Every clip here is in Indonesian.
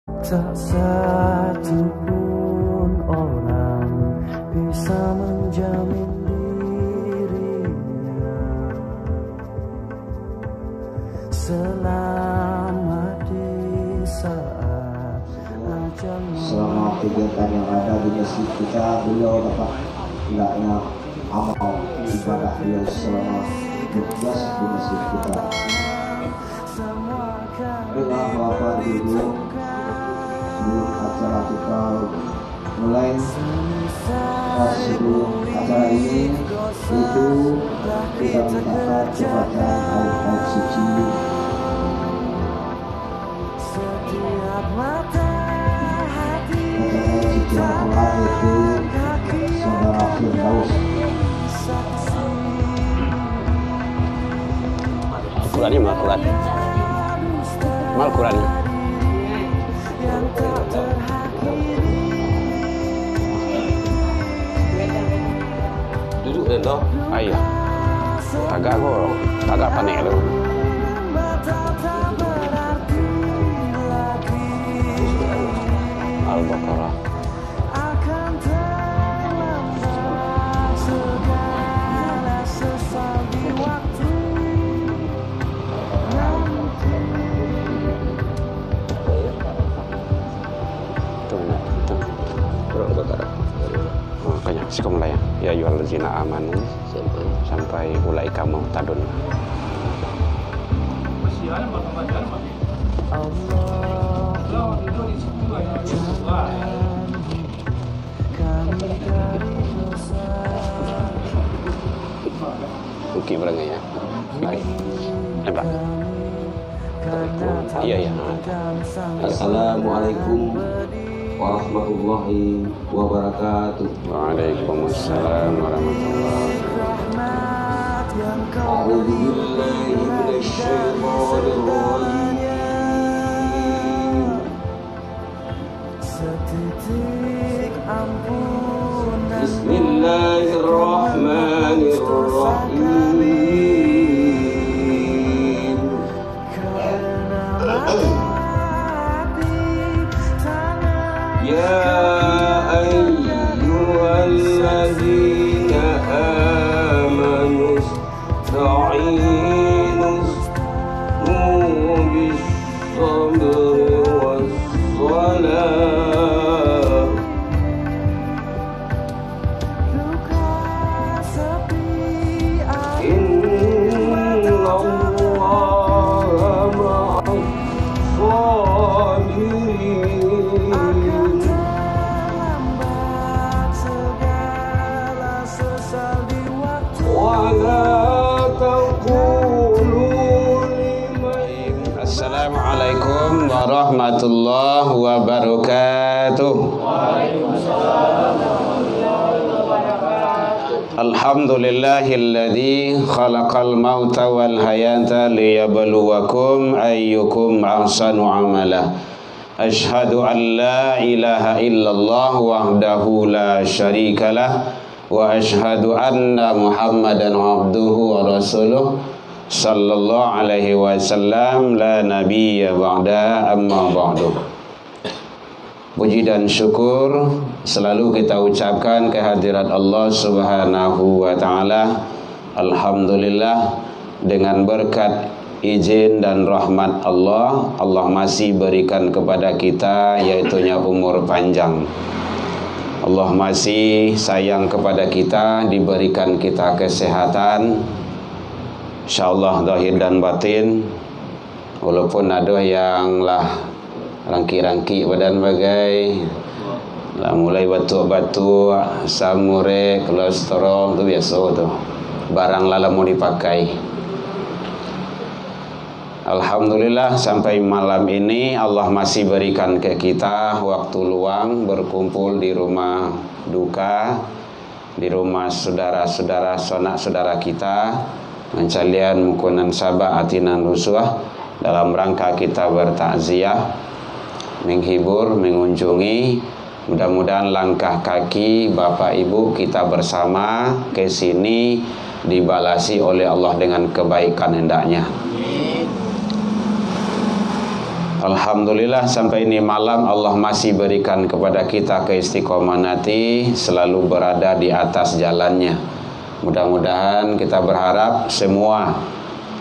Tak satu pun orang bisa menjamin dirinya selama di saat ajal. Selama kegiatan yang ada di masjid kita, beliau dapat hendaknya amal ibadah beliau selama bertugas di masjid kita. Baiklah Bapak Ibu, acara kita mulai. Sebelum acara ini itu kita minta kepada ayat-ayat suci. Ayat suci Al-Quran itu saudara Firdaus. Al-Qurannya Al-Qurannya duduk deh toh. Ayo. Agak panik tu. Al-Baqarah. Makanya sekolah ya ayyuhallazina amanu sampai ulaika muhtadun. Oke berangkat ya. Baik. Hebat. Iya. Assalamualaikum warahmatullahi wabarakatuh. Waalaikumsalam warahmatullahi wabarakatuh. A'udzu billahi minasyaitonir rajim. Bismillahirrahmanirrahim. Ya ayyuhalladzina amanu ista'inu bis-sabri was-salah. Innallaha ma'as-sabirin. Assalamualaikum warahmatullahi wabarakatuh. Alhamdulillahilladzi khalaqal mauta wal hayata liyabluwakum ayyukum ahsanu amala. Asyhadu an la ilaha illallah wahdahu la syarikalah wa asyhadu anna Muhammadan abduhu wa rasuluh sallallahu alaihi wasallam la nabiyya ba'da amma ba'du. Puji dan syukur selalu kita ucapkan kehadirat Allah Subhanahu wa taala. Alhamdulillah, dengan berkat izin dan rahmat Allah, Allah masih berikan kepada kita yaitunya umur panjang. Allah masih sayang kepada kita, diberikan kita kesehatan, insyaallah zahir dan batin. Walaupun ada yang lah rangki-rangki badan bagai lah, mulai batuk-batuk, asam urat, kolesterol, tu biasa tu. Barang lah mau dipakai. Alhamdulillah sampai malam ini Allah masih berikan ke kita waktu luang berkumpul di rumah duka, di rumah saudara-saudara sanak saudara kita, mencalian mukunan sabah atinan rusuh dalam rangka kita bertakziah, menghibur, mengunjungi. Mudah-mudahan langkah kaki Bapak Ibu kita bersama ke sini dibalasi oleh Allah dengan kebaikan hendaknya. Alhamdulillah sampai ini malam Allah masih berikan kepada kita keistiqomahan hati, selalu berada di atas jalannya. Mudah-mudahan kita berharap semua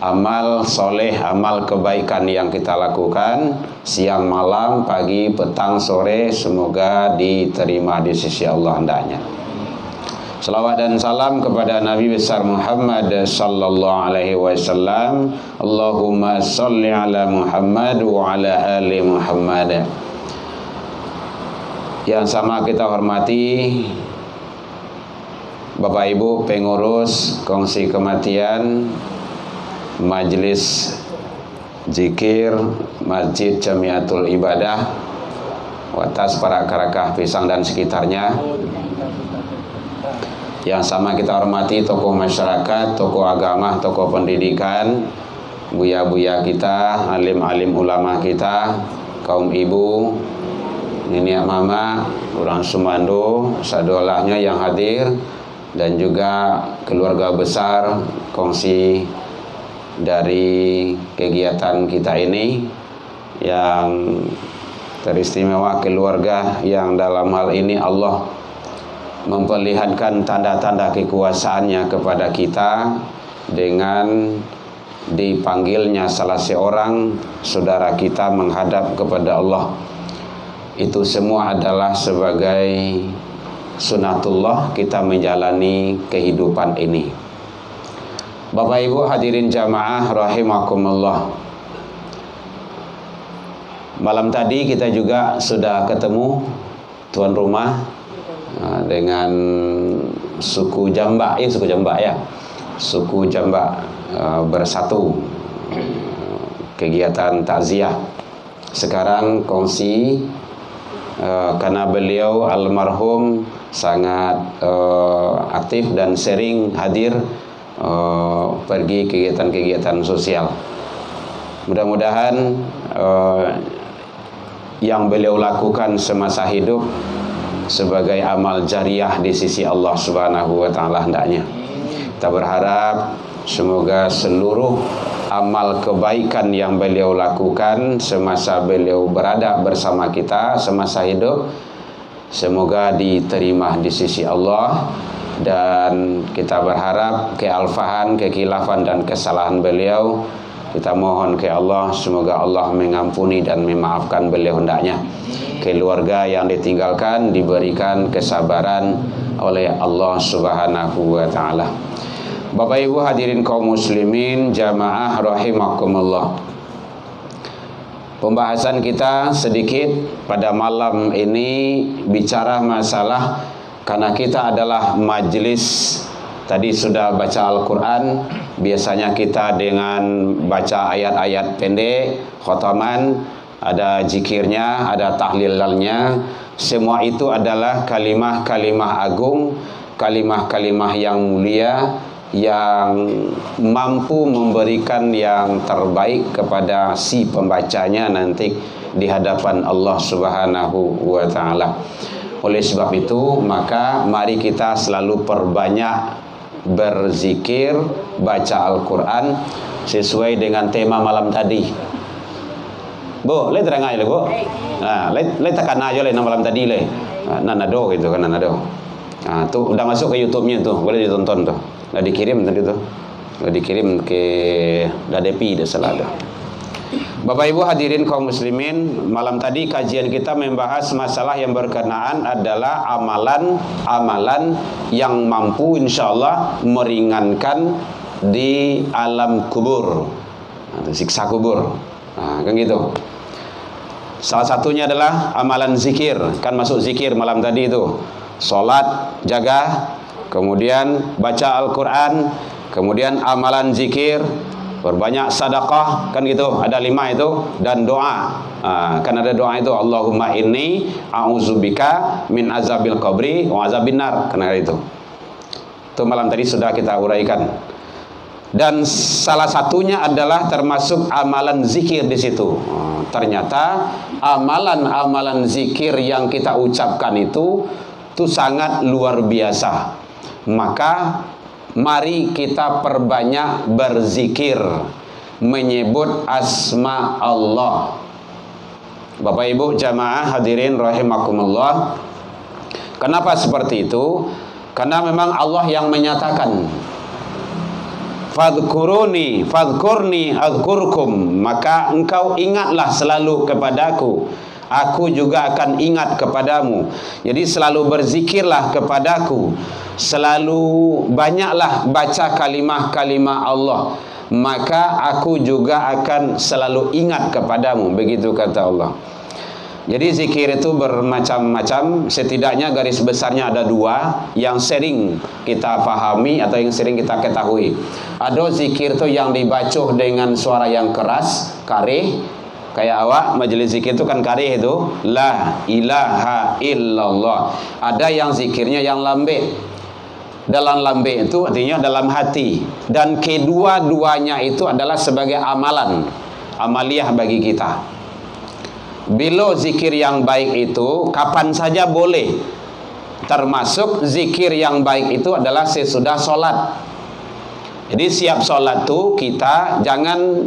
amal soleh, amal kebaikan yang kita lakukan siang, malam, pagi, petang, sore, semoga diterima di sisi Allah hendaknya. Salawat dan salam kepada Nabi besar Muhammad sallallahu alaihi wasallam. Allahumma sholli ala Muhammad wa ala ali Muhammad. Yang sama kita hormati Bapak Ibu pengurus kongsi kematian Majelis Zikir Masjid Jamiatul Ibadah Watas Parakarakah Pisang dan sekitarnya. Yang sama kita hormati tokoh masyarakat, tokoh agama, tokoh pendidikan, buya-buya kita, alim-alim ulama kita, kaum ibu, nenek mama, orang Sumando, sadolahnya yang hadir, dan juga keluarga besar kongsi dari kegiatan kita ini, yang teristimewa keluarga yang dalam hal ini Allah memperlihatkan tanda-tanda kekuasaannya kepada kita dengan dipanggilnya salah seorang saudara kita menghadap kepada Allah. Itu semua adalah sebagai sunatullah kita menjalani kehidupan ini. Bapak Ibu hadirin jamaah rahimakumullah. Malam tadi kita juga sudah ketemu tuan rumah dengan suku Jambak, suku Jambak bersatu kegiatan takziah. Sekarang kongsi karena beliau almarhum sangat aktif dan sering hadir pergi kegiatan-kegiatan sosial. Mudah-mudahan yang beliau lakukan semasa hidup sebagai amal jariah di sisi Allah Subhanahu wa taala hendaknya. Kita berharap semoga seluruh amal kebaikan yang beliau lakukan semasa beliau berada bersama kita semasa hidup semoga diterima di sisi Allah, dan kita berharap kealfahan, kekilafan dan kesalahan beliau kita mohon ke Allah semoga Allah mengampuni dan memaafkan beliau hendaknya. Keluarga yang ditinggalkan diberikan kesabaran oleh Allah Subhanahu wa taala. Bapak Ibu hadirin kaum muslimin jamaah rahimakumullah. Pembahasan kita sedikit pada malam ini bicara masalah, karena kita adalah majelis tadi sudah baca Al-Quran, biasanya kita dengan baca ayat-ayat pendek, khotaman, ada zikirnya, ada tahlilalnya. Semua itu adalah kalimah-kalimah agung, kalimah-kalimah yang mulia, yang mampu memberikan yang terbaik kepada si pembacanya nanti di hadapan Allah Subhanahu wa taala. Oleh sebab itu, maka mari kita selalu perbanyak berzikir, baca Al-Quran sesuai dengan tema malam tadi. Bu, le terang aja le bu. Nah, le tekan aja le malam tadi le. Nanado gitu kan, nanado. Nah, tuh udah masuk ke YouTube-nya tuh, boleh ditonton tuh. Udah dikirim tadi tuh. Udah dikirim ke Dadepi deh selada. Bapak Ibu hadirin kaum muslimin, malam tadi kajian kita membahas masalah yang berkenaan adalah amalan yang mampu insyaallah meringankan di alam kubur, siksa kubur. Nah, kan gitu. Salah satunya adalah amalan zikir, kan masuk zikir malam tadi itu. Salat jaga, kemudian baca Al-Quran, kemudian amalan zikir, berbanyak sedekah, kan gitu. Ada 5 itu, dan doa. Kan ada doa itu, Allahumma inni a'udzubika min azabil qabri wa azabin nar, kan ada itu. Itu malam tadi sudah kita uraikan. Dan salah satunya adalah termasuk amalan zikir di situ. Ternyata amalan-amalan zikir yang kita ucapkan itu sangat luar biasa. Maka mari kita perbanyak berzikir, menyebut asma Allah. Bapak Ibu jamaah hadirin rahimakumullah. Kenapa seperti itu? Karena memang Allah yang menyatakan, fadhkuruni adzkurkum, maka engkau ingatlah selalu kepadaku, aku juga akan ingat kepadamu. Jadi selalu berzikirlah kepadaku, selalu banyaklah baca kalimah-kalimah Allah, maka aku juga akan selalu ingat kepadamu. Begitu kata Allah. Jadi zikir itu bermacam-macam. Setidaknya garis besarnya ada dua yang sering kita pahami atau yang sering kita ketahui. Ada zikir itu yang dibaca dengan suara yang keras, karih. Kayak awak majelis zikir itu kan karih itu, la ilaha illallah. Ada yang zikirnya yang lambe. Dalam lambe itu artinya dalam hati. Dan kedua-duanya itu adalah sebagai amalan, amaliyah bagi kita. Bila zikir yang baik itu kapan saja boleh. Termasuk zikir yang baik itu adalah sesudah sholat. Jadi siap sholat tuh kita jangan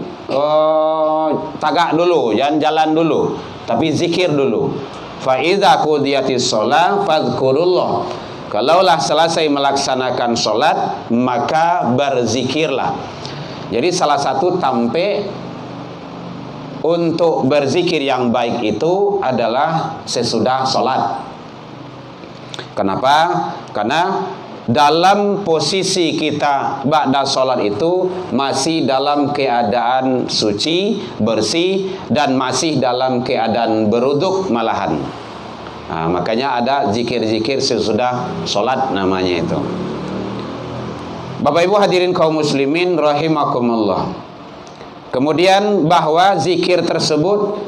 tagak dulu, jangan jalan dulu, tapi zikir dulu. Fa idza qudiyatis shalah fadhkurullah. Kalaulah selesai melaksanakan sholat, maka berzikirlah. Jadi salah satu tampe untuk berzikir yang baik itu adalah sesudah sholat. Kenapa? Karena dalam posisi kita ba'da sholat itu masih dalam keadaan suci, bersih, dan masih dalam keadaan beruduk malahan. Nah, makanya ada zikir-zikir sesudah sholat namanya itu. Bapak Ibu hadirin kaum muslimin rahimakumullah. Kemudian bahwa zikir tersebut,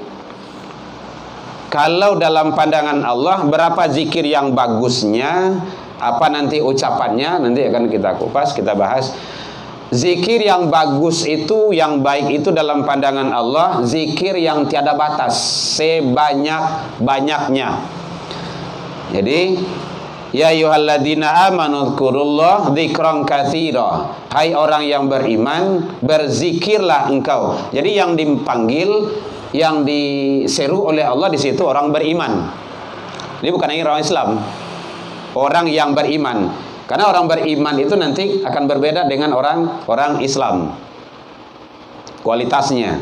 kalau dalam pandangan Allah berapa zikir yang bagusnya, apa nanti ucapannya, nanti akan kita kupas, kita bahas. Zikir yang bagus itu, yang baik itu dalam pandangan Allah, zikir yang tiada batas, sebanyak-banyaknya. Jadi ya ayyuhalladzina amanu dzkurullah dzikran katsira. Hai orang yang beriman, berzikirlah engkau. Jadi yang dipanggil, yang diseru oleh Allah di situ orang beriman. Ini bukan orang Islam. Orang yang beriman. Karena orang beriman itu nanti akan berbeda dengan orang Islam. Kualitasnya,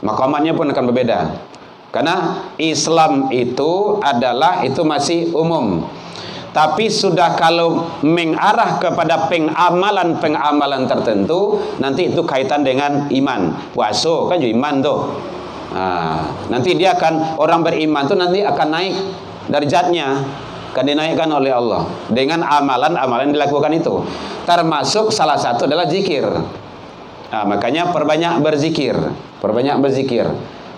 maqamatnya pun akan berbeda. Karena Islam itu adalah itu masih umum. Tapi sudah kalau mengarah kepada pengamalan tertentu, nanti itu kaitan dengan iman. Puasa kan juga iman tuh. Nah, nanti dia akan, orang beriman tuh nanti akan naik derajatnya, akan dinaikkan oleh Allah dengan amalan-amalan dilakukan itu. Termasuk salah satu adalah zikir. Nah, makanya perbanyak berzikir, perbanyak berzikir.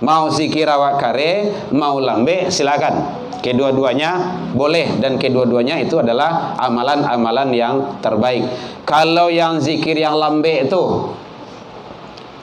Mau zikir awak kare, mau lambe, silakan. Kedua-duanya boleh, dan kedua-duanya itu adalah amalan-amalan yang terbaik. Kalau yang zikir yang lambe itu,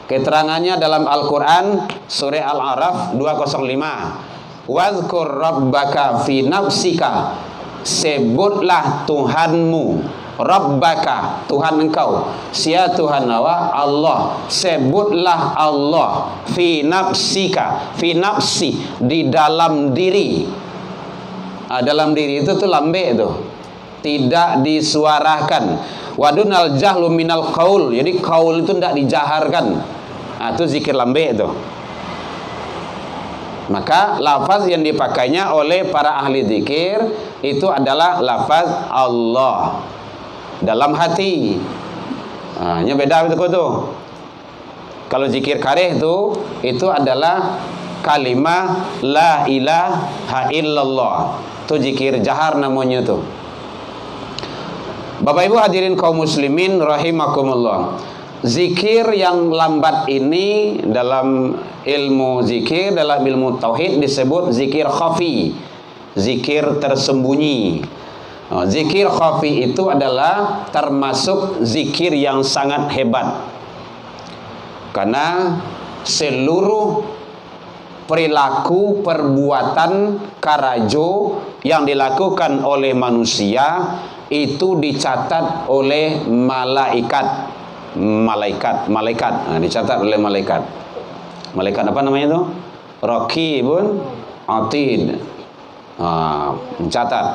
keterangannya dalam Al-Quran surah Al-A'raf 205. Wadhkur rabbaka fi nafsika, sebutlah Tuhanmu, rabbaka, Tuhan engkau, sia Tuhan awa Allah, sebutlah Allah, fi nafsika, fi nafsi, di dalam diri. Dalam diri itu tuh lambe itu, tidak disuarakan. Wadunal jahlu minal qaul, jadi qaul itu tidak dijaharkan. Nah, itu zikir lambe itu. Maka lafaz yang dipakainya oleh para ahli zikir itu adalah lafaz Allah dalam hati. Nah, ini beda itu tuh. Kalau zikir kareh itu adalah kalimah la ilaha illallah. Itu zikir jahar namanya tuh. Bapak Ibu hadirin kaum muslimin rahimakumullah. Zikir yang lambat ini dalam ilmu zikir, dalam ilmu tauhid disebut zikir khafi, zikir tersembunyi. Zikir khafi itu adalah termasuk zikir yang sangat hebat. Karena seluruh perilaku, perbuatan, karajo yang dilakukan oleh manusia itu dicatat oleh malaikat. Malaikat. Nah, dicatat oleh malaikat. Malaikat apa namanya itu? raqibun atid. Mencatat.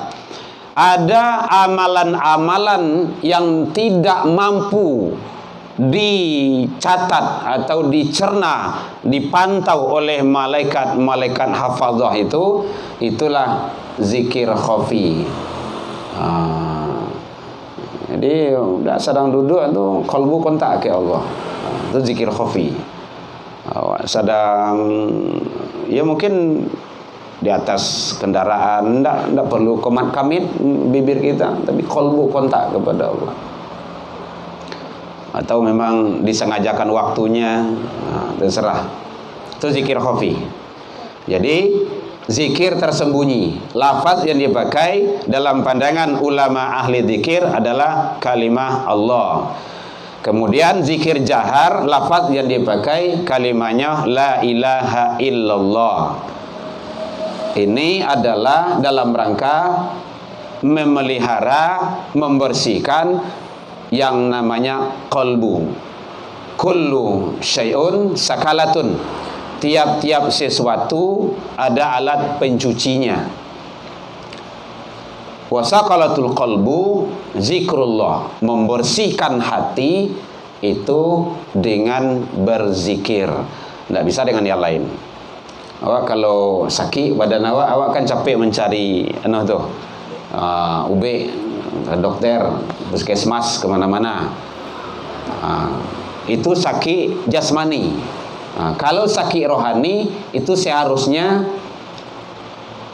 Ada amalan-amalan yang tidak mampu dicatat atau dicerna, dipantau oleh malaikat-malaikat hafazah itulah zikir khafi. Jadi udah sedang duduk itu kalbu kontak ke Allah. Itu zikir khafi. Sedang ya mungkin di atas kendaraan, enggak perlu komat kamit bibir kita, tapi kalbu kontak kepada Allah. Atau memang disengajakan waktunya, terserah. Itu zikir khafi. Jadi zikir tersembunyi. Lafaz yang dipakai dalam pandangan ulama ahli zikir adalah kalimah Allah. Kemudian zikir jahar, lafaz yang dipakai kalimahnya la ilaha illallah. Ini adalah dalam rangka memelihara, membersihkan yang namanya qalbu. Kullu syai'un sakalatun. Tiap-tiap sesuatu ada alat pencucinya. Wa sakalatul qalbu zikrullah. Membersihkan hati itu dengan berzikir. Tidak bisa dengan yang lain. Awak kalau sakit badan awak kan capek mencari UB, dokter, puskesmas, kemana-mana. Itu sakit jasmani. Kalau sakit rohani itu seharusnya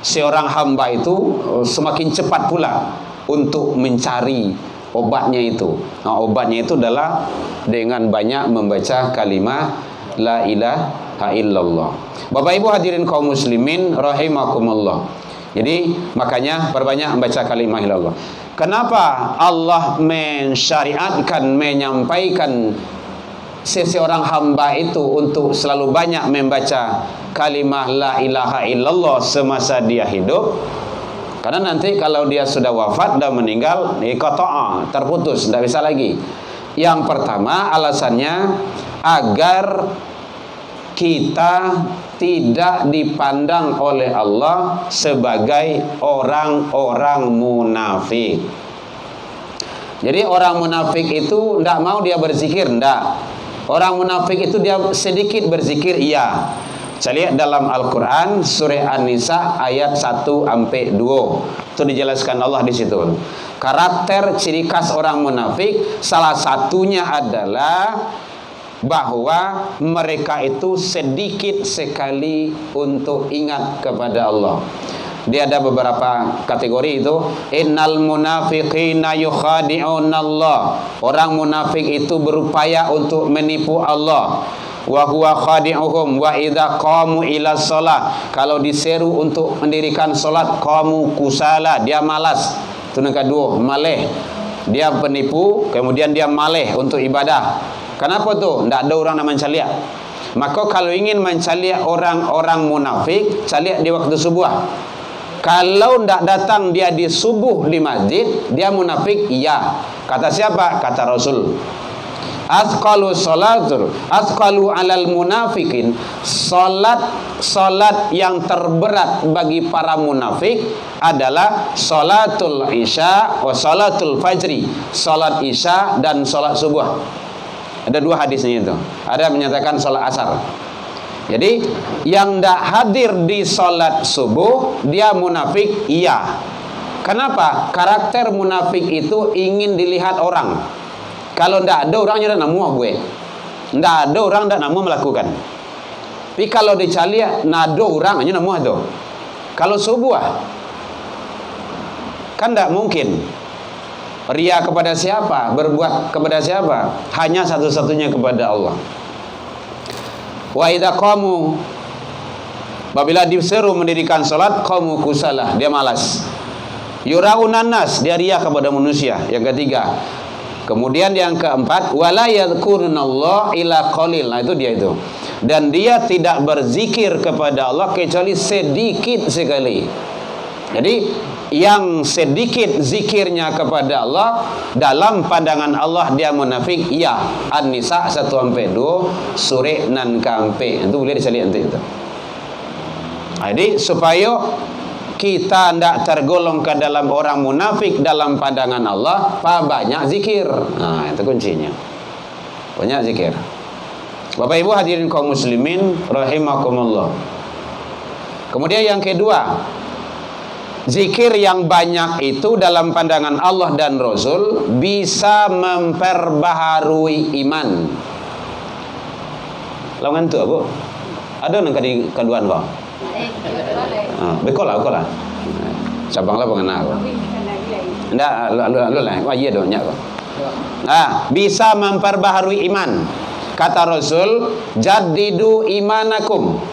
seorang hamba itu semakin cepat pula untuk mencari obatnya itu. Obatnya itu adalah dengan banyak membaca kalimat la ilaha illallah. Bapak Ibu hadirin kaum muslimin rahimakumullah. Jadi makanya perbanyak membaca kalimat ilallah. Kenapa Allah mensyariatkan, menyampaikan seseorang hamba itu untuk selalu banyak membaca kalimah la ilaha illallah semasa dia hidup? Karena nanti kalau dia sudah wafat dan meninggal, terputus, tidak bisa lagi. Yang pertama alasannya agar kita tidak dipandang oleh Allah sebagai orang-orang munafik. Jadi orang munafik itu tidak mau dia berzikir, tidak. Orang munafik itu dia sedikit berzikir, iya. Saya lihat dalam Al-Quran surah An-Nisa ayat 1-2. Itu dijelaskan Allah di situ. Karakter ciri khas orang munafik salah satunya adalah bahwa mereka itu sedikit sekali untuk ingat kepada Allah. Dia ada beberapa kategori itu. Innal munafiqina yukhadi'unallah. Orang munafik itu berupaya untuk menipu Allah. Wa huwa khadi'uhum wa idza qamu ila shalah. Kalau diseru untuk mendirikan salat, qamu kusala, dia malas. Itu yang kedua, maleh. Dia penipu, kemudian dia maleh untuk ibadah. Kenapa tuh? Tidak ada orang yang mencaliak. Maka kalau ingin mencaliak orang-orang munafik, caliak di waktu subuh. Kalau tidak datang dia di subuh di masjid, dia munafik, iya. Kata siapa? Kata Rasul. Asqalu sholatur, asqalu alal munafikin. Salat yang terberat bagi para munafik adalah salatul isya wa salatul fajri. Salat isya dan salat subuh. Ada dua hadisnya itu. Ada yang menyatakan salat asar. Jadi yang tidak hadir di salat subuh dia munafik, iya. Kenapa? Karakter munafik itu ingin dilihat orang. Kalau tidak ada orangnya tidak namu gue. Tidak ada orang tidak namu melakukan. Tapi kalau dicaliak nado orang hanya namu itu. Kalau subuh kan tidak mungkin. Ria kepada siapa? Berbuat kepada siapa? Hanya satu-satunya kepada Allah. Wa idza qamu, apabila disuruh mendirikan salat, qamu kusalah, dia malas. Yuraunan nas, dia ria kepada manusia. Yang ketiga. Kemudian yang keempat, wala yadhkurunallah ila qalil. Nah itu dia itu. Dan dia tidak berzikir kepada Allah kecuali sedikit sekali. Jadi yang sedikit zikirnya kepada Allah, dalam pandangan Allah dia munafik, iya. An-Nisa 1-2 surah nan kampe. Itu boleh dicari nanti itu. Jadi supaya kita tidak tergolong ke dalam orang munafik dalam pandangan Allah, banyak zikir. Nah, itu kuncinya. Banyak zikir. Bapak Ibu hadirin kaum muslimin rahimakumullah. Kemudian yang kedua, zikir yang banyak itu dalam pandangan Allah dan Rasul bisa memperbaharui iman. Lawan tu Bu. Ada nang kadi kaduan kau? Bekol lah. Sabang lah pengenal. Ndak lu lah. Wah iya dong nyak kau. Bisa memperbaharui iman. Kata Rasul, jadidu imanakum.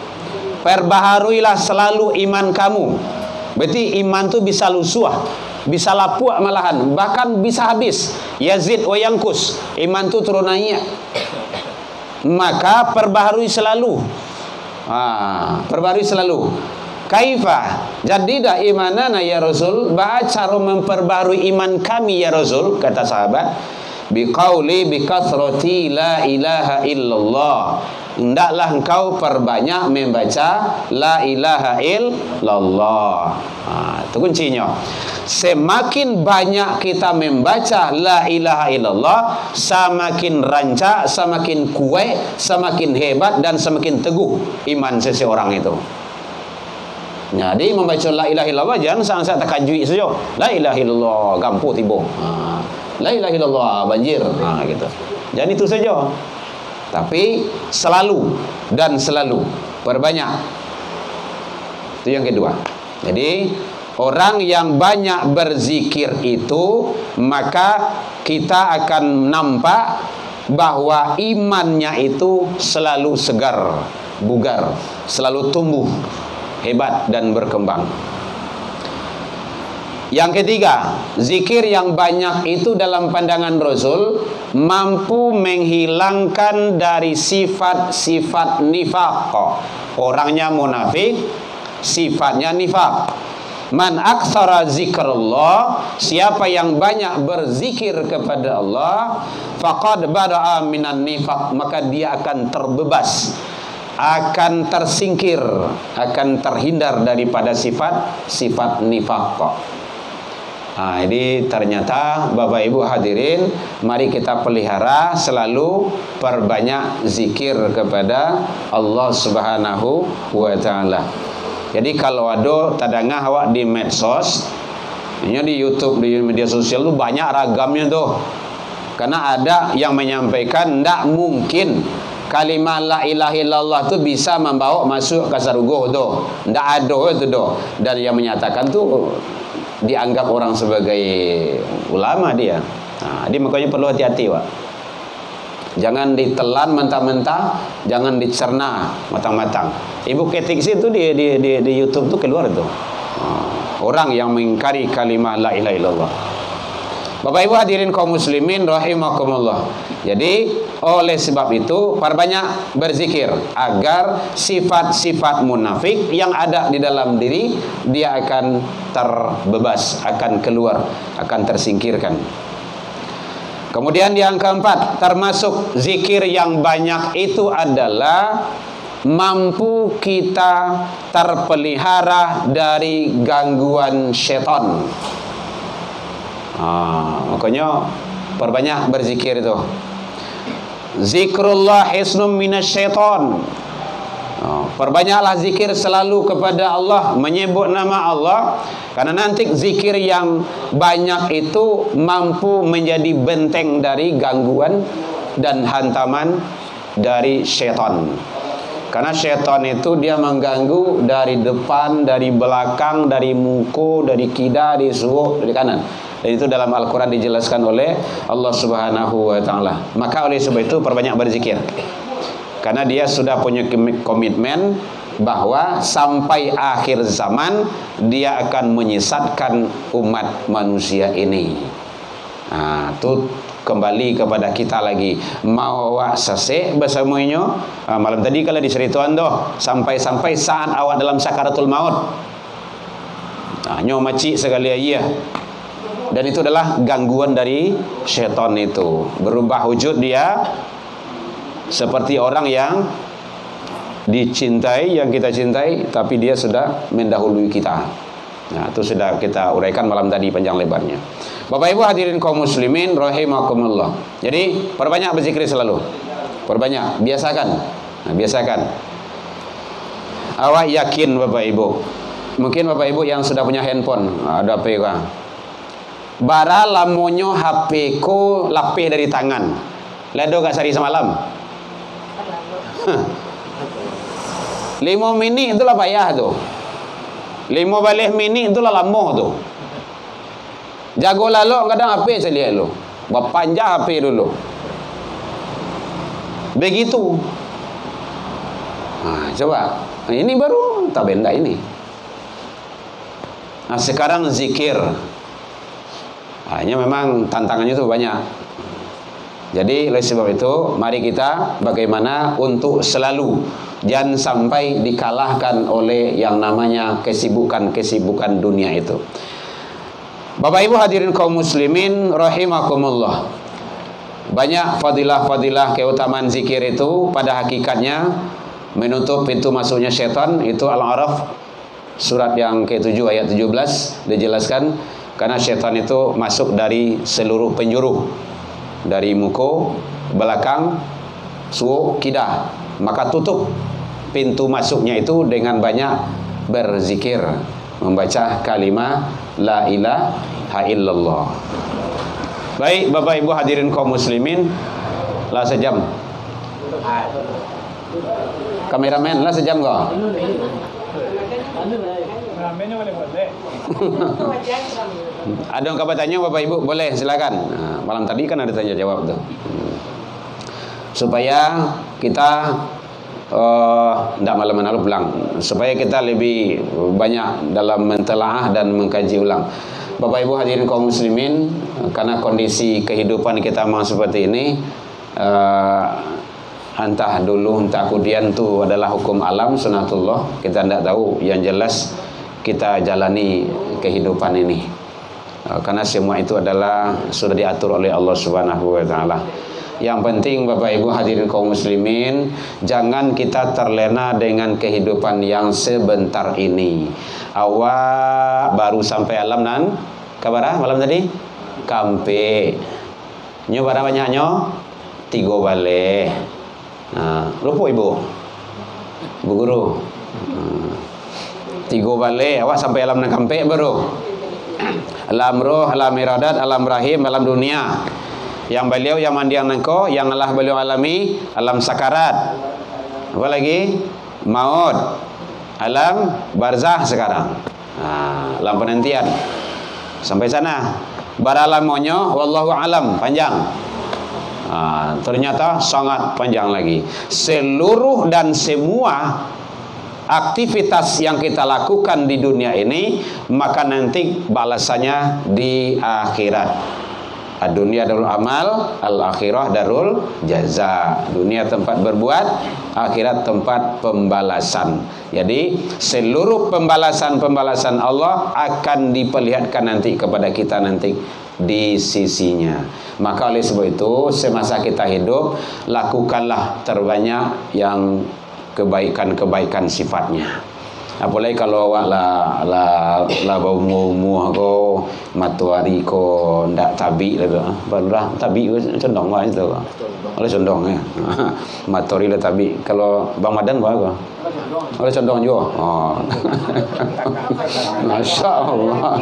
Perbaharuilah selalu iman kamu. Berarti iman tu bisa lusuh, bisa lapuk malahan, bahkan bisa habis. Yazid wa yangkus. Iman tu turun naik. Maka perbaharui selalu. Perbaharui selalu. Kaifa jadida imanana ya Rasul? Cara memperbaharui iman kami ya Rasul, kata sahabat. Biqauli bikathrati la ilaha illallah. Hendaklah engkau perbanyak membaca la ilaha illallah. Itu kuncinya. Semakin banyak kita membaca la ilaha illallah, semakin rancak, semakin kuat, semakin hebat dan semakin teguh iman seseorang itu. Jadi membaca la ilaha illallah jangan sangat takajui saja. La ilaha illallah gampang tiba. La ilaha illallah banjir. Gitu. Jangan itu saja. Tapi selalu dan selalu perbanyak. Itu yang kedua. Jadi orang yang banyak berzikir itu, maka kita akan nampak bahwa imannya itu selalu segar, bugar, selalu tumbuh, hebat dan berkembang. Yang ketiga, zikir yang banyak itu dalam pandangan Rasul mampu menghilangkan dari sifat-sifat nifaq. Orangnya munafik, sifatnya nifaq. Man aktsara zikrullah, siapa yang banyak berzikir kepada Allah, faqad bada'a minan nifaq, maka dia akan terbebas, akan tersingkir, akan terhindar daripada sifat-sifat nifaq. Jadi ternyata Bapak Ibu hadirin, mari kita pelihara selalu perbanyak zikir kepada Allah Subhanahu wa taala. Jadi kalau ada tadangah awak di medsos, di YouTube, di media sosial tu banyak ragamnya tuh. Karena ada yang menyampaikan ndak mungkin kalimat la ilaha illallah tu bisa membawa masuk ke surga tu. Ndak ada itu doh. Dan yang menyatakan tu dianggap orang sebagai ulama dia. Dia makanya perlu hati-hati, Pak. Jangan ditelan mentah-mentah, jangan dicerna matang-matang. Ibu ketik situ di YouTube tuh keluar itu. Orang yang mengingkari kalimat la ilaha illallah. Bapak Ibu hadirin kaum muslimin rahimakumullah. Jadi oleh sebab itu perbanyak berzikir agar sifat-sifat munafik yang ada di dalam diri dia akan terbebas, akan keluar, akan tersingkirkan. Kemudian yang keempat, termasuk zikir yang banyak itu adalah mampu kita terpelihara dari gangguan syaitan. Makanya perbanyak berzikir itu. Zikrullah hisnum minasyaiton. Perbanyaklah zikir selalu kepada Allah, menyebut nama Allah, karena nanti zikir yang banyak itu mampu menjadi benteng dari gangguan dan hantaman dari syaitan. Karena syaitan itu dia mengganggu dari depan, dari belakang, dari muka, dari kida, dari suhu, dari kanan. Dan itu dalam Al-Quran dijelaskan oleh Allah Subhanahu wa ta'ala. Maka oleh sebab itu perbanyak berzikir, karena dia sudah punya komitmen bahwa sampai akhir zaman dia akan menyesatkan umat manusia ini. Itu kembali kepada kita lagi. Mau awak sesek bersamanya. Malam tadi kalau diceritakan doh, sampai-sampai saat awak dalam sakaratul maut, nyo macik sekali aja. Dan itu adalah gangguan dari syaitan itu. Berubah wujud dia seperti orang yang dicintai, yang kita cintai, tapi dia sudah mendahului kita. Nah, itu sudah kita uraikan malam tadi panjang lebarnya. Bapak Ibu hadirin kaum muslimin rahimakumullah. Jadi perbanyak berzikir selalu. Perbanyak, biasakan. Nah, biasakan. Awak yakin Bapak Ibu. Mungkin Bapak Ibu yang sudah punya handphone, ada HP kan. Bara lamonyo HP ko lapih dari tangan. Ledo gak sehari semalam. 5 mini itulah payah tuh. 5 balik mini itulah lama tuh. Jago lalu kadang HP saya lihat lo. Berpanjang HP dulu. Begitu. Nah, coba. Nah, ini baru tak benda ini. Nah, sekarang zikir. Hanya memang tantangannya itu banyak. Jadi oleh sebab itu mari kita bagaimana untuk selalu jangan sampai dikalahkan oleh yang namanya kesibukan dunia itu. Bapak Ibu hadirin kaum muslimin rahimakumullah. Banyak fadilah-fadilah keutamaan zikir itu pada hakikatnya menutup pintu masuknya syaitan. Itu Al-A'raf surat yang ke-7 ayat 17 dijelaskan, karena syaitan itu masuk dari seluruh penjuru, dari muka, belakang, suuk, kidah. Maka tutup pintu masuknya itu dengan banyak berzikir, membaca kalimat la ilaha illallah. Baik Bapak Ibu hadirin kaum muslimin, lah sejam. Kameramen lah sejam kok. Ada yang kabar tanya Bapak Ibu, boleh silakan. Nah, malam tadi kan ada tanya jawab tuh. Supaya kita tidak malam-malam pulang, supaya kita lebih banyak dalam mentelaah dan mengkaji ulang. Bapak Ibu hadirin kaum muslimin, karena kondisi kehidupan kita memang seperti ini, entah dulu entah kemudian itu adalah hukum alam sunatullah, kita tidak tahu. Yang jelas kita jalani kehidupan ini, karena semua itu adalah sudah diatur oleh Allah Subhanahu wa taala. Yang penting Bapak Ibu hadirin kaum muslimin, jangan kita terlena dengan kehidupan yang sebentar ini. Awak baru sampai alam nan kabarah malam tadi kampe nyo bara banyaknya 3 balik. Nah, lupa Ibu guru 3 balik awak sampai alam nan kampe baru alam roh, alam iradat, alam rahim, alam dunia. Yang beliau yang mandiang nengko, yang Allah beliau alami alam sakarat. Apa lagi? Maut. Alam barzah sekarang. Nah, alam penantian. Sampai sana. Baralam monyo wallahu alam, panjang. Nah, ternyata sangat panjang lagi. Seluruh dan semua aktivitas yang kita lakukan di dunia ini, maka nanti balasannya di akhirat. Dunia darul amal, al-akhirah darul jaza. Dunia tempat berbuat, akhirat tempat pembalasan. Jadi seluruh pembalasan Allah akan diperlihatkan nanti kepada kita nanti di sisinya. Maka oleh sebab itu semasa kita hidup, lakukanlah terbanyak yang kebaikan-kebaikan sifatnya. Apalagi kalau awak la bau muah ko matuari ko ndak tabi lah, barulah tabi condong wah itu. Oleh condong ya. Matuari lah tabi. Kalau Bang Madan apa? Oleh condong juga. Oh. Masya Allah.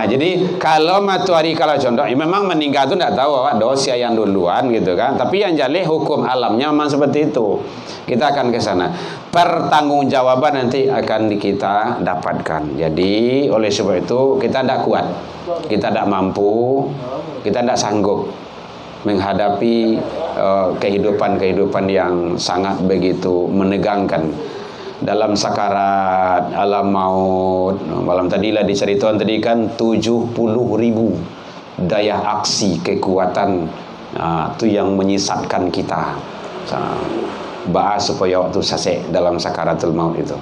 Jadi kalau matuari kalau condong, memang meninggal itu ndak tahu awak dosa yang duluan gitu kan. Tapi yang jalih hukum alamnya memang seperti itu. Kita akan ke sana. Pertanggungjawaban nanti akan kita dapatkan. Jadi oleh sebab itu kita tidak kuat, kita tidak mampu, kita tidak sanggup menghadapi kehidupan yang sangat begitu menegangkan dalam sakarat alam maut. Malam tadilah diceritakan tadi kan 70.000 daya aksi kekuatan itu yang menyesatkan kita. Bahas supaya waktu sasek dalam sakaratul maut itu.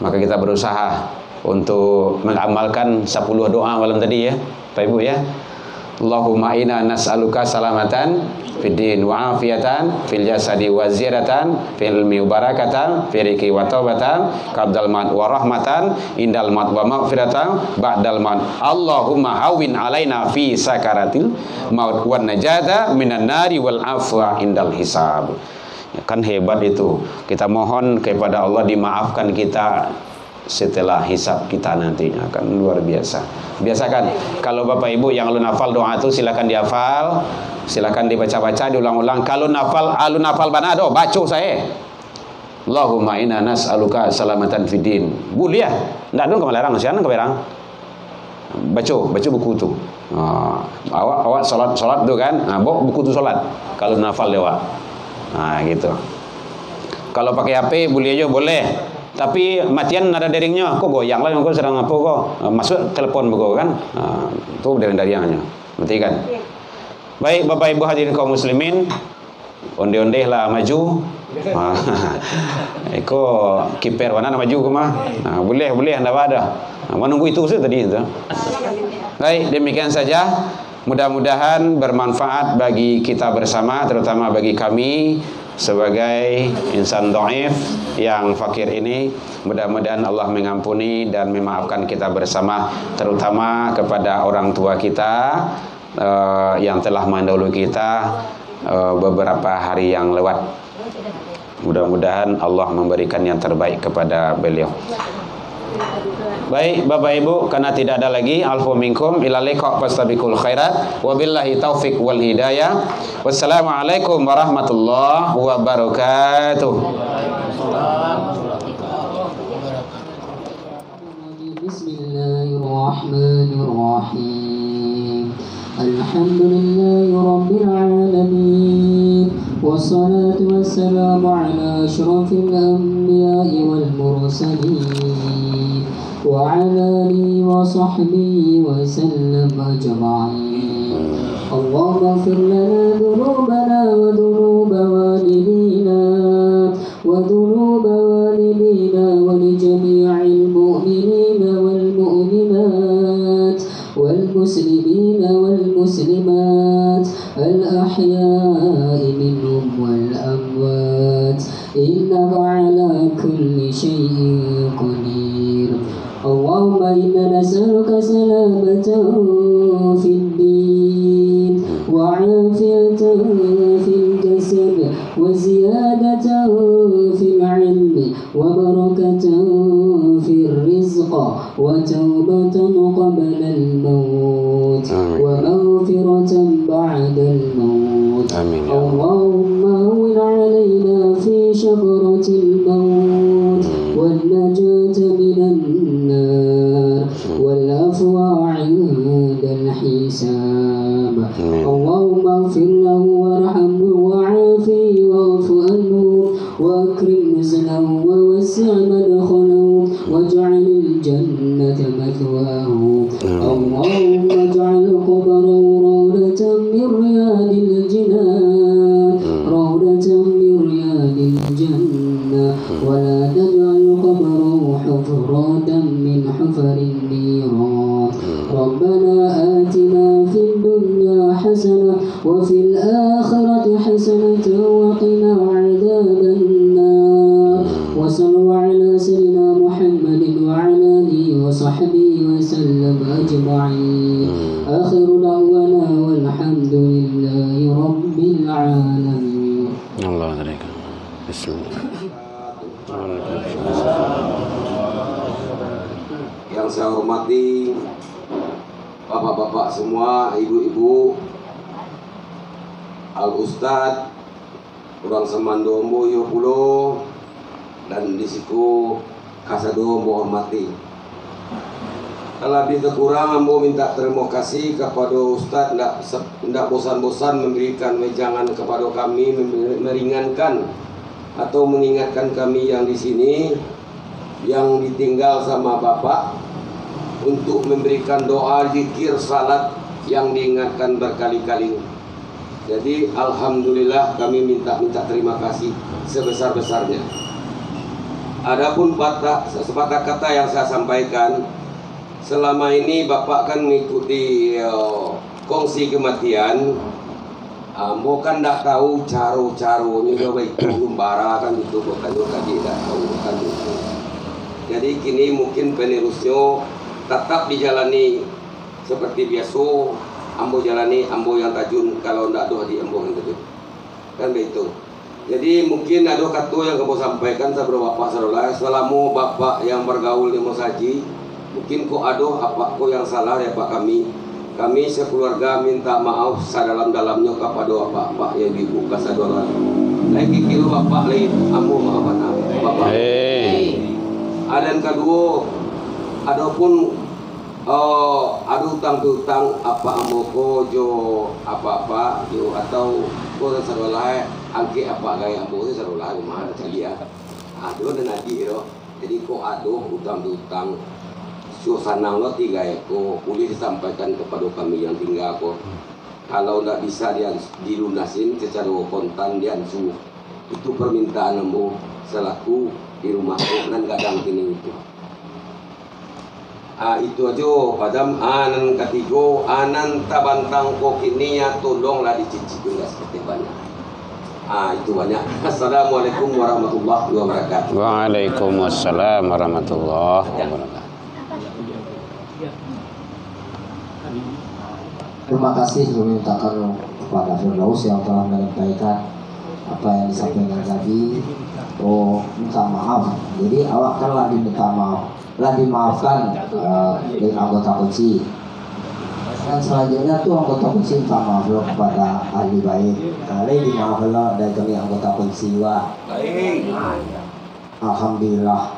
Maka kita berusaha untuk mengamalkan 10 doa malam tadi ya Pak Ibu ya. Allahumma inna nas'aluka salamatan fid din wa afiyatan fil jasadi wa ziyaratan fil ilmi wa barakatan fi rizqi wa taubatan qabdal maut wa rahmatan indal maut wa maghfiratan ba'dal maut. Allahumma hawwin alaina fi sakaratil maut wan najata minan nari wal afwa indal hisab. Ya, kan hebat itu. Kita mohon kepada Allah dimaafkan kita setelah hisab kita nanti, akan luar biasa. Biasakan kalau Bapak Ibu yang alun hafal doa itu silakan dihafal, silakan dibaca-baca, diulang-ulang. Kalau alun hafal mana doa, baca saya. Allahumma inna nas'aluka salamatan fid din. Boleh ya? Ndak dong kemelarang, siapa kemelarang? Baca buku tu. Awak salat tu kan, bawa buku tu salat. Kalau hafal dewa. Nah, gitu. Kalau pakai HP boleh aja, boleh. Tapi matian ada daringnya, kok goyang lah, kok sedang apa kok masuk telepon begitu kan, itu daring-daringnya, berarti kan. Baik Bapak Ibu hadirin kaum muslimin, onde-onde lah maju, eko kiper mana maju ke mah, boleh anda ada, menunggu itu sih tadi itu. Baik, demikian saja. Mudah-mudahan bermanfaat bagi kita bersama, terutama bagi kami sebagai insan dhaif yang fakir ini. Mudah-mudahan Allah mengampuni dan memaafkan kita bersama, terutama kepada orang tua kita yang telah mendahului kita beberapa hari yang lewat. Mudah-mudahan Allah memberikan yang terbaik kepada beliau. Baik Bapak Ibu, karena tidak ada lagi, alfu minkum ila liqa fastabiqul khairat, wabillahi taufik wal hidayah. Wassalamualaikum warahmatullahi wabarakatuh. Bismillahirrahmanirrahim. Alhamdulillahi rabbil alamin. Wassalatu wassalamu ala asyrafil anbiya'i wal mursalin wa ala alihi wa sahbihi wa sallam ajma'in. Allahumma ighfir lana dhunubana wa dhunuba walidina wa dhunuba walidina wa li jami'il mu'minina wal mu'minat wal muslimina wal muslimat al ahya'i minhum wal amwat innaka ala kulli syai'in qadir. Allahumma inna nas'aluka salamatan fid din wa 'afiyatan fil jasad wa ziyadatan fil 'ilmi wa barakatan fil rizq wa tawbatan qabla al maut wa maghfiratan ba'da al maut. Allahumma hawwin 'alaina fi shakratil maut wal najata minan النار والعفو عند الحساب. اللهم اغفر له وارحمه وعافه واعف عنه واكرم نزله ووسع مدخله واجعل الجنة مثواه. اللهم اجعل قبره روضة من رياض الجنان روضة من رياض الجنة ولا تجعل قبره حفرة من حفر النيران. ربنا آتنا في الدنيا حسنة وفي الآخرة حسنة وقنا عذاب النار. وصلوا على سيدنا محمد وعلى آله وصحبه وسلم أجمعين. آخر دعوانا والحمد لله رب العالمين. الله عليك. بسم الله. Yang saya hormati bapak-bapak semua, ibu-ibu, al-ustad, kurang semandombo yo pulo, dan disiku kasadombo hormati. Kalau lebih kurang ambo minta terima kasih kepada ustad, ndak bosan-bosan memberikan wejangan kepada kami, meringankan atau mengingatkan kami yang di sini yang ditinggal sama bapak untuk memberikan doa, zikir, salat yang diingatkan berkali-kali. Jadi alhamdulillah kami minta terima kasih sebesar-besarnya. Adapun sepatah kata yang saya sampaikan, selama ini bapak kan mengikuti kongsi kematian. Ambo kan tidak tahu caro-caro ini baik jumbara kan itu bukan tadi tidak tahu kan itu. Jadi kini mungkin penerusnya tetap dijalani seperti biasa. Ambo jalani ambo yang tajun, kalau tidak doa di ambo yang tajun kan begitu. Jadi mungkin ada kata yang kamu sampaikan sahabat bapak saudara, selama bapak yang bergaul di Mosaji, mungkin kok ada apa kok yang salah ya pak kami sekeluarga minta maaf sedalam-dalamnya kepada bapak yang dibuka saudara. Lagi kilo bapak lain, ambo maafkan bapak. Dan kedua, adapun ada utang-utang apa ambo kojo apa-apa yo atau ko saudara angke apa gaya ambo saudara mah dia. Aduh dan nanti yo. Jadi kok ada utang-utang suasana lo tiga eko boleh disampaikan kepada kami yang tinggal kok. Kalau tidak bisa dia dilunasin secara kontan diansu itu permintaan ambo selaku di rumah dan kadang kini itu. Itu aja padam anan ketigo anan tabantang kok kini ya tolonglah dicicip juga seperti banyak. Itu banyak. Assalamualaikum warahmatullahi wabarakatuh. Waalaikumsalam warahmatullahi wabarakatuh. Terima kasih memintakan kepada Firdaus yang telah menyampaikan apa yang disampaikan tadi. Minta maaf. Jadi awak kan lah diminta maaf, lah dimaafkan dengan anggota kunci. Dan selanjutnya tuh anggota kunci minta maaf lo kepada ahli baik. Kali dimaafkan lo dari kami anggota kunci wah. Alhamdulillah.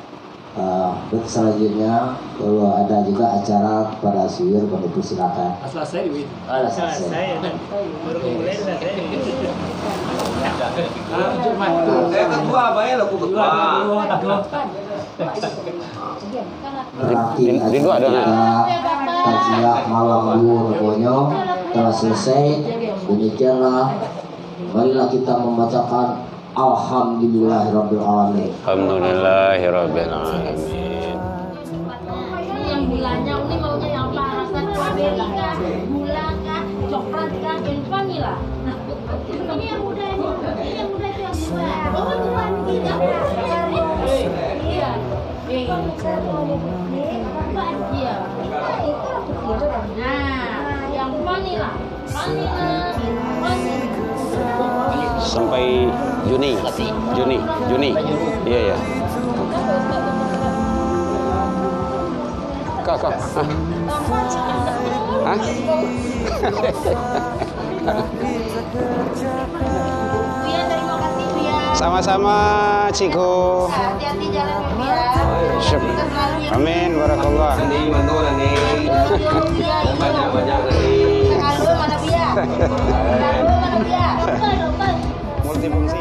Dan selanjutnya kalau ada juga acara kepada Suwir kami persilakan. Selesai duit. Selesai. Baru mulai selesai. Ketua bayar aku ketua. Di dua ada kajian malam pokoknya telah selesai. Demikianlah marilah kita membacakan Alhamdulillahirabbil alamin. Alhamdulillahirabbil alamin. Yang gulanya ini maunya yang apa? Rasa strawberry kah, gula kah, coklat kah, dan vanilla. Ini yang muda ini. Ini yang muda itu yang tua. Oh, tua tidak. Iya. Iya. Nah, yang vanilla. Sampai Juni. Iya ya. Kak. Hah? Buya, terima kasih Buya. Sama-sama, Ciko. Hati-hati jalan Buya. Amin, barakallah. Nih mantuan nih. Banyak-banyak nih. Kalau mana Buya? Kalau mana Buya? Multifungsi.